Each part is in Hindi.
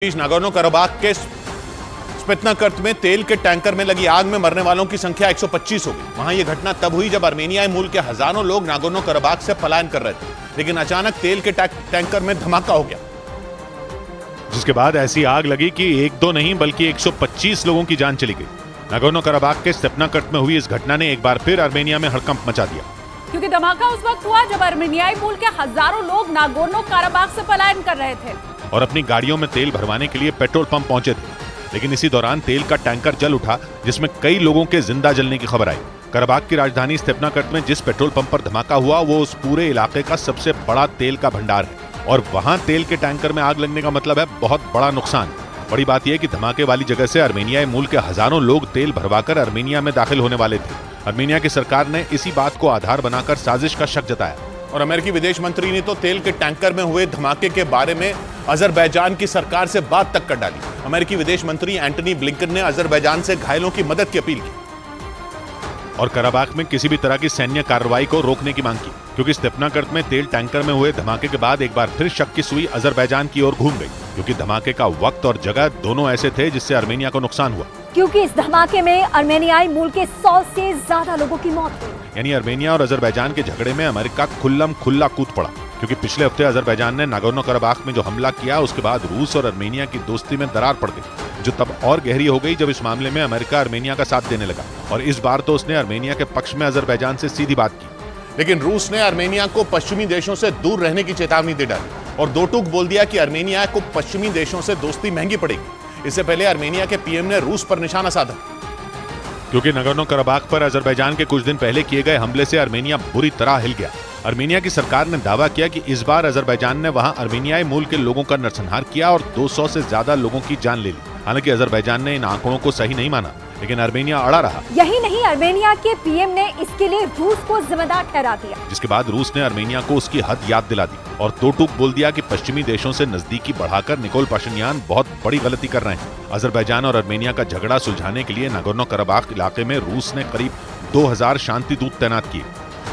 नागोर्नो कराबाख के स्पित्नाकर्त में तेल के टैंकर में लगी आग में मरने वालों की संख्या 125 हो गई। वहां यह घटना तब हुई जब अर्मेनियाई मूल के हजारों लोग नागोर्नो कराबाख से पलायन कर रहे थे, लेकिन अचानक तेल के टैंकर में धमाका हो गया, जिसके बाद ऐसी आग लगी कि एक दो नहीं बल्कि 125 लोगों की जान चली गई। नागोर्नो कराबाख के स्पित्नाकर्त में हुई इस घटना ने एक बार फिर अर्मेनिया में हड़कंप मचा दिया, क्योंकि धमाका उस वक्त हुआ जब अर्मेनियाई मूल के हजारों लोग नागोर्नो कराबाख से पलायन कर रहे थे और अपनी गाड़ियों में तेल भरवाने के लिए पेट्रोल पंप पहुंचे थे। लेकिन इसी दौरान तेल का टैंकर जल उठा, जिसमें कई लोगों के जिंदा जलने की खबर आई। कराबाख की राजधानी स्पित्नाकर्त में जिस पेट्रोल पंप पर धमाका हुआ वो उस पूरे इलाके का सबसे बड़ा तेल का भंडार है, और वहां तेल के टैंकर में आग लगने का मतलब है बहुत बड़ा नुकसान। बड़ी बात यह कि धमाके वाली जगह से अर्मेनियाई मूल के हजारों लोग तेल भरवाकर अर्मेनिया में दाखिल होने वाले थे। अर्मेनिया की सरकार ने इसी बात को आधार बनाकर साजिश का शक जताया, और अमेरिकी विदेश मंत्री ने तो तेल के टैंकर में हुए धमाके के बारे में अजरबैजान की सरकार से बात तक कर डाली। अमेरिकी विदेश मंत्री एंटनी ब्लिंकन ने अजरबैजान से घायलों की मदद की अपील की और कराबाख में किसी भी तरह की सैन्य कार्रवाई को रोकने की मांग की, क्योंकि स्पित्नाकर्त में तेल टैंकर में हुए धमाके के बाद एक बार फिर शक की सुई अजरबैजान की ओर घूम गई, क्योंकि धमाके का वक्त और जगह दोनों ऐसे थे जिससे अर्मेनिया को नुकसान हुआ। क्योंकि इस धमाके में अर्मेनियाई मूल के 100 से ज्यादा लोगों की मौत हुई। यानी अर्मेनिया और अजरबैजान के झगड़े में अमेरिका खुल्ला कूद पड़ा, क्योंकि पिछले हफ्ते अजरबैजान ने नागोर्नो कराबाख में जो हमला किया उसके बाद रूस और अर्मेनिया की दोस्ती में दरार पड़ गई, जो तब और गहरी हो गई जब इस मामले में अमेरिका अर्मेनिया का साथ देने लगा। और इस बार तो उसने अर्मेनिया के पक्ष में अजरबैजान से सीधी बात की, लेकिन रूस ने अर्मेनिया को पश्चिमी देशों से दूर रहने की चेतावनी दे डाली और दो टूक बोल दिया कि अर्मेनिया को पश्चिमी देशों से दोस्ती महंगी पड़ेगी। इससे पहले अर्मेनिया के पीएम ने रूस पर निशाना साधा, क्योंकि नागोर्नो कराबाख पर अजरबैजान के कुछ दिन पहले किए गए हमले से अर्मेनिया बुरी तरह हिल गया। अर्मेनिया की सरकार ने दावा किया कि इस बार अजरबैजान ने वहां अर्मेनियाई मूल के लोगों का नरसंहार किया और 200 से ज्यादा लोगों की जान ले ली। हालांकि अजरबैजान ने इन आंकड़ों को सही नहीं माना, लेकिन अर्मेनिया अड़ा रहा। यही नहीं, अर्मेनिया के पीएम ने इसके लिए रूस को जिम्मेदार ठहरा दिया, जिसके बाद रूस ने अर्मेनिया को उसकी हद याद दिला दी और दो टूक बोल दिया कि पश्चिमी देशों से नजदीकी बढ़ाकर निकोल पाशिन्यान बहुत बड़ी गलती कर रहे हैं। अजरबैजान और अर्मेनिया का झगड़ा सुलझाने के लिए नागोर्नो कराबाख इलाके में रूस ने करीब 2000 शांति दूत तैनात किए,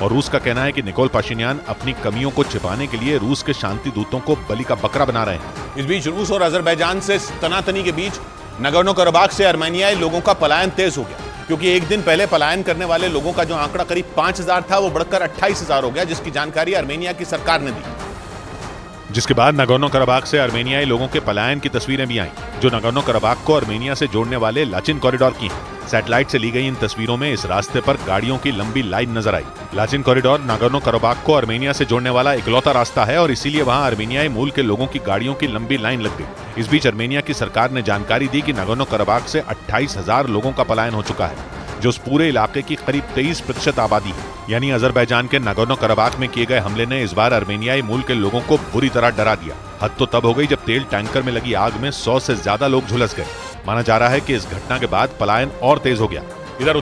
और रूस का कहना है कि निकोल पाशिन्यान अपनी कमियों को छिपाने के लिए रूस के शांति दूतों को बलि का बकरा बना रहे हैं। इस बीच रूस और अजरबैजान से तनातनी के बीच नागोर्नो कराबाख से अर्मेनियाई लोगों का पलायन तेज हो गया, क्योंकि एक दिन पहले पलायन करने वाले लोगों का जो आंकड़ा करीब 5000 था वो बढ़कर 28000 हो गया, जिसकी जानकारी अर्मेनिया की सरकार ने दी। जिसके बाद नागोर्नो कराबाख से अर्मेनियाई लोगों के पलायन की तस्वीरें भी आईं, जो नागोर्नो कराबाख को अर्मेनिया से जोड़ने वाले लाचिन कॉरिडोर की हैं। सैटेलाइट से ली गई इन तस्वीरों में इस रास्ते पर गाड़ियों की लंबी लाइन नजर आई। लाचिन कॉरिडोर नागोर्नो कराबाख को अर्मेनिया से जोड़ने वाला इकलौता रास्ता है, और इसीलिए वहां अर्मेनियाई मूल के लोगों की गाड़ियों की लंबी लाइन लग गई। इस बीच अर्मेनिया की सरकार ने जानकारी दी कि नागोर्नो कराबाख से 28000 लोगों का पलायन हो चुका है, जो उस पूरे इलाके की करीब 23% आबादी है। यानी अजरबैजान के नागोर्नो कराबाख में किए गए हमले ने इस बार अर्मेनियाई मूल के लोगों को बुरी तरह डरा दिया। हद तो तब हो गई जब तेल टैंकर में लगी आग में 100 से ज्यादा लोग झुलस गए। माना जा रहा है कि इस घटना के बाद पलायन और तेज हो गया।